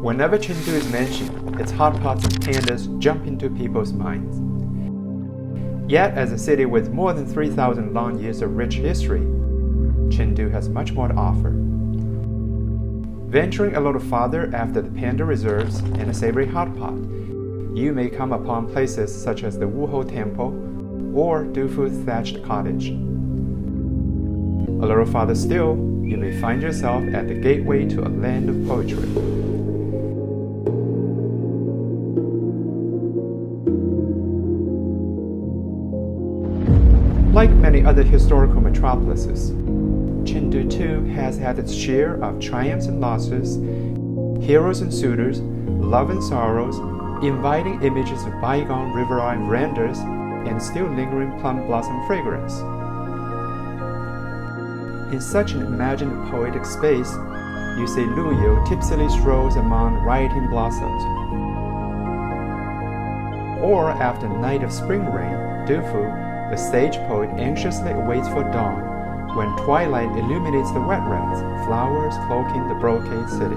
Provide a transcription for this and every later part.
Whenever Chengdu is mentioned, its hot pots and pandas jump into people's minds. Yet, as a city with more than 3,000 long years of rich history, Chengdu has much more to offer. Venturing a little farther after the panda reserves and a savory hot pot, you may come upon places such as the Wuhou Temple or Dufu Thatched Cottage. A little farther still, you may find yourself at the gateway to a land of poetry. Like many other historical metropolises, Chengdu too has had its share of triumphs and losses, heroes and suitors, love and sorrows, inviting images of bygone riverine verandas, and still lingering plum blossom fragrance. In such an imagined poetic space, you see Lu Yu tipsily strolls among rioting blossoms. Or after a night of spring rain, Dufu, the sage poet, anxiously awaits for dawn, when twilight illuminates the wetlands, flowers cloaking the brocade city.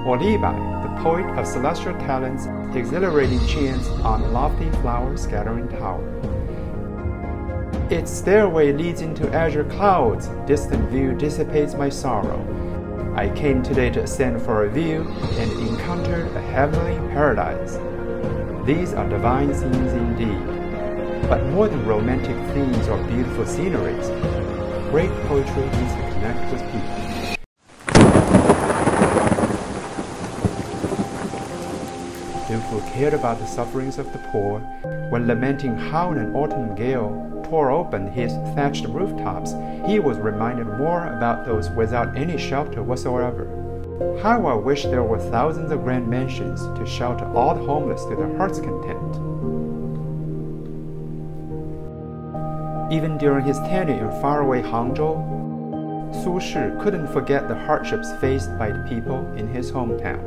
Or Li Bai, the poet of celestial talents, exhilarating chants on lofty flower-scattering tower. Its stairway leads into azure clouds, distant view dissipates my sorrow. I came today to ascend for a view and encountered a heavenly paradise. These are divine scenes indeed, but more than romantic themes or beautiful sceneries, great poetry needs to connect with people. Dufu cared about the sufferings of the poor when, lamenting how an autumn gale tore open his thatched rooftops. He was reminded more about those without any shelter whatsoever. How I wish there were thousands of grand mansions to shelter all the homeless to their heart's content. Even during his tenure in faraway Hangzhou, Su Shi couldn't forget the hardships faced by the people in his hometown,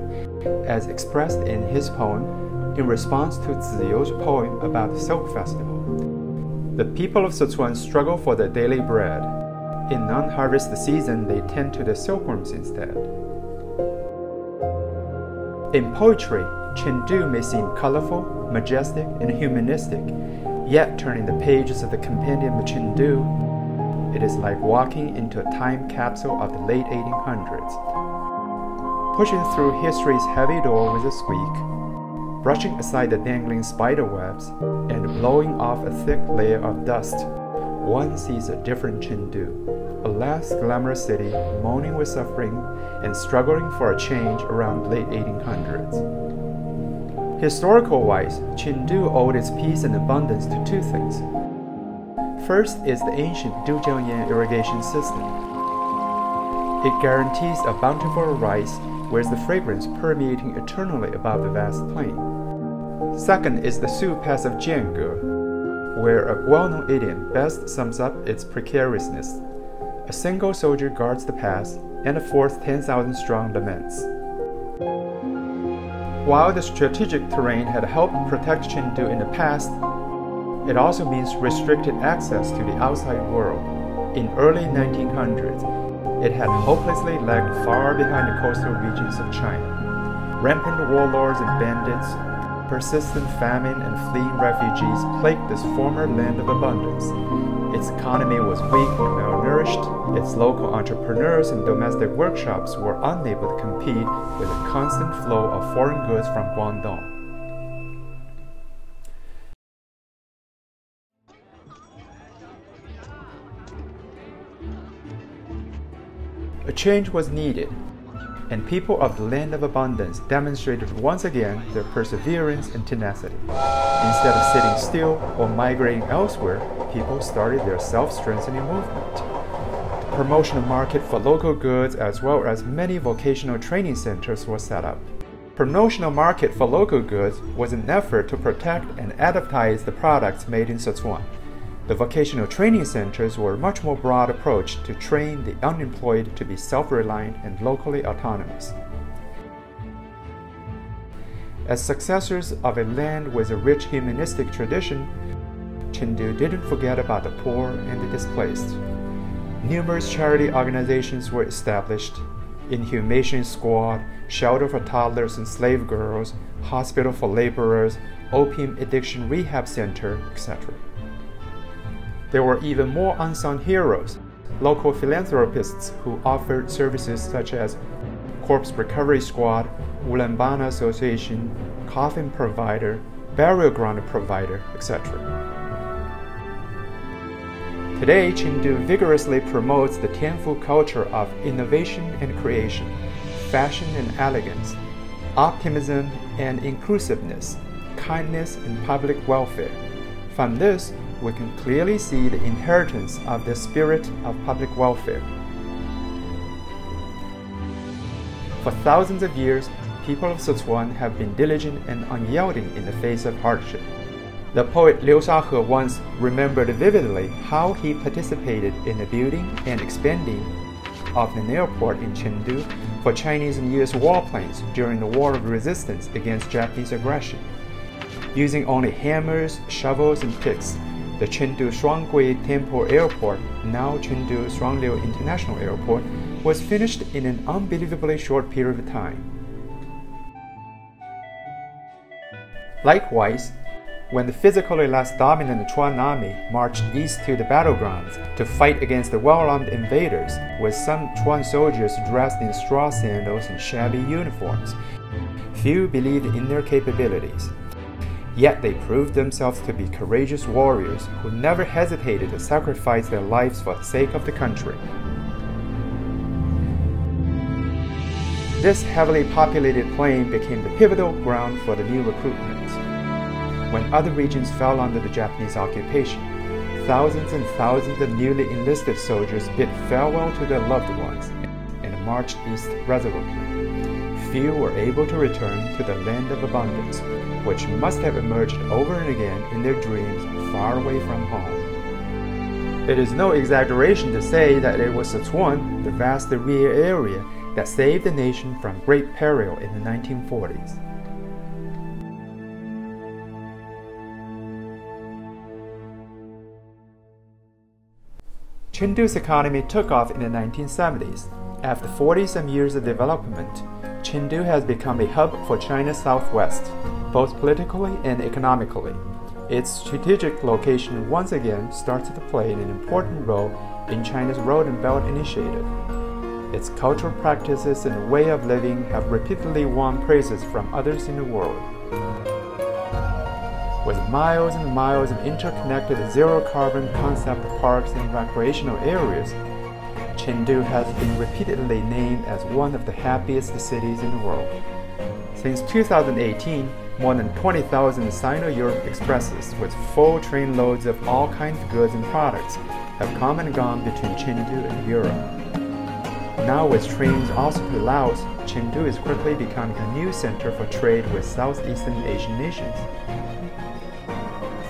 as expressed in his poem in response to Ziyou's poem about the Silk Festival. The people of Sichuan struggle for their daily bread. In non-harvest season, they tend to the silkworms instead. In poetry, Chengdu may seem colorful, majestic, and humanistic, yet turning the pages of the Compendium of Chengdu, it is like walking into a time capsule of the late 1800s. Pushing through history's heavy door with a squeak, brushing aside the dangling spider webs, and blowing off a thick layer of dust, one sees a different Chengdu, a less glamorous city moaning with suffering and struggling for a change around the late 1800s. Historical-wise, Chengdu owed its peace and abundance to two things. First is the ancient Dujiangyan irrigation system. It guarantees a bountiful rice, whereas the fragrance permeating eternally above the vast plain. Second is the Su Pass of Jiange, where a well-known idiom best sums up its precariousness. A single soldier guards the pass, and a fourth 10,000-strong laments. While the strategic terrain had helped protect Chengdu in the past, it also means restricted access to the outside world. In early 1900s, it had hopelessly lagged far behind the coastal regions of China. Rampant warlords and bandits, persistent famine and fleeing refugees plagued this former land of abundance. Its economy was weak and malnourished. Its local entrepreneurs and domestic workshops were unable to compete with a constant flow of foreign goods from Guangdong. A change was needed, and people of the land of abundance demonstrated once again their perseverance and tenacity. Instead of sitting still or migrating elsewhere, people started their self-strengthening movement. The promotional market for local goods as well as many vocational training centers were set up. Promotional market for local goods was an effort to protect and advertise the products made in Sichuan. The vocational training centers were a much more broad approach to train the unemployed to be self-reliant and locally autonomous. As successors of a land with a rich humanistic tradition, Chengdu didn't forget about the poor and the displaced. Numerous charity organizations were established: Inhumation Squad, Shelter for Toddlers and Slave Girls, Hospital for Laborers, Opium Addiction Rehab Center, etc. There were even more unsung heroes, local philanthropists who offered services such as Corpse Recovery Squad, Ulambana Association, Coffin Provider, Burial Ground Provider, etc. Today, Chengdu vigorously promotes the Tianfu culture of innovation and creation, fashion and elegance, optimism and inclusiveness, kindness and public welfare. From this, we can clearly see the inheritance of the spirit of public welfare. For thousands of years, people of Sichuan have been diligent and unyielding in the face of hardship. The poet Liu Shahe once remembered vividly how he participated in the building and expanding of an airport in Chengdu for Chinese and US warplanes during the War of Resistance against Japanese aggression. Using only hammers, shovels, and picks, the Chengdu Shuanggui Temple Airport, now Chengdu Shuangliu International Airport, was finished in an unbelievably short period of time. Likewise, when the physically less dominant Chuan army marched east to the battlegrounds to fight against the well-armed invaders, with some Chuan soldiers dressed in straw sandals and shabby uniforms, few believed in their capabilities. Yet they proved themselves to be courageous warriors who never hesitated to sacrifice their lives for the sake of the country. This heavily populated plain became the pivotal ground for the new recruitment. When other regions fell under the Japanese occupation, thousands and thousands of newly enlisted soldiers bid farewell to their loved ones and marched east resolutely. Few were able to return to the land of abundance, which must have emerged over and again in their dreams far away from home. It is no exaggeration to say that it was Sichuan, the vast rural area, that saved the nation from great peril in the 1940s. Chengdu's economy took off in the 1970s. After 40-some years of development, Chengdu has become a hub for China's southwest, both politically and economically. Its strategic location once again starts to play an important role in China's Road and Belt Initiative. Its cultural practices and way of living have repeatedly won praises from others in the world. With miles and miles of interconnected zero-carbon concept parks and recreational areas, Chengdu has been repeatedly named as one of the happiest cities in the world. Since 2018, more than 20,000 Sino-Europe expresses with full train loads of all kinds of goods and products have come and gone between Chengdu and Europe. Now with trains also to Laos, Chengdu is quickly becoming a new center for trade with Southeastern Asian nations.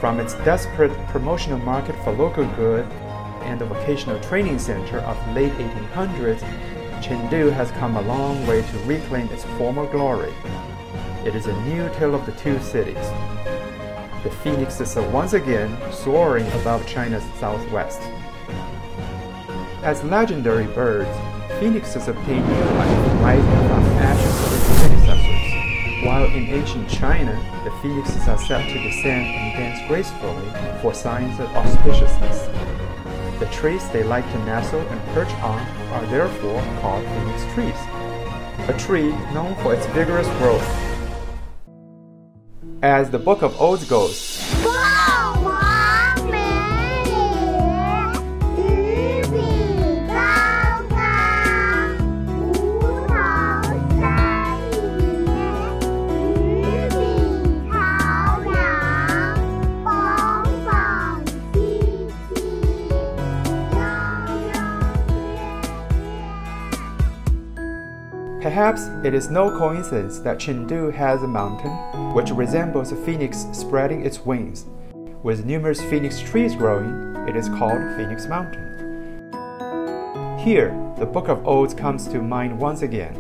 From its desperate promotional market for local goods and the vocational training center of the late 1800s, Chengdu has come a long way to reclaim its former glory. It is a new tale of the two cities. The phoenixes are once again soaring above China's southwest. As legendary birds, phoenixes obtain new life rising from ashes of its predecessors. While in ancient China, the phoenixes are said to descend and dance gracefully for signs of auspiciousness. The trees they like to nestle and perch on are therefore called phoenix trees, a tree known for its vigorous growth. As the Book of Odes goes, perhaps it is no coincidence that Chengdu has a mountain which resembles a phoenix spreading its wings. With numerous phoenix trees growing, it is called Phoenix Mountain. Here, the Book of Odes comes to mind once again.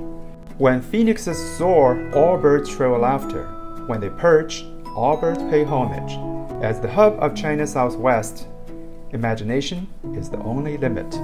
When phoenixes soar, all birds shrill laughter. When they perch, all birds pay homage. As the hub of China's southwest, imagination is the only limit.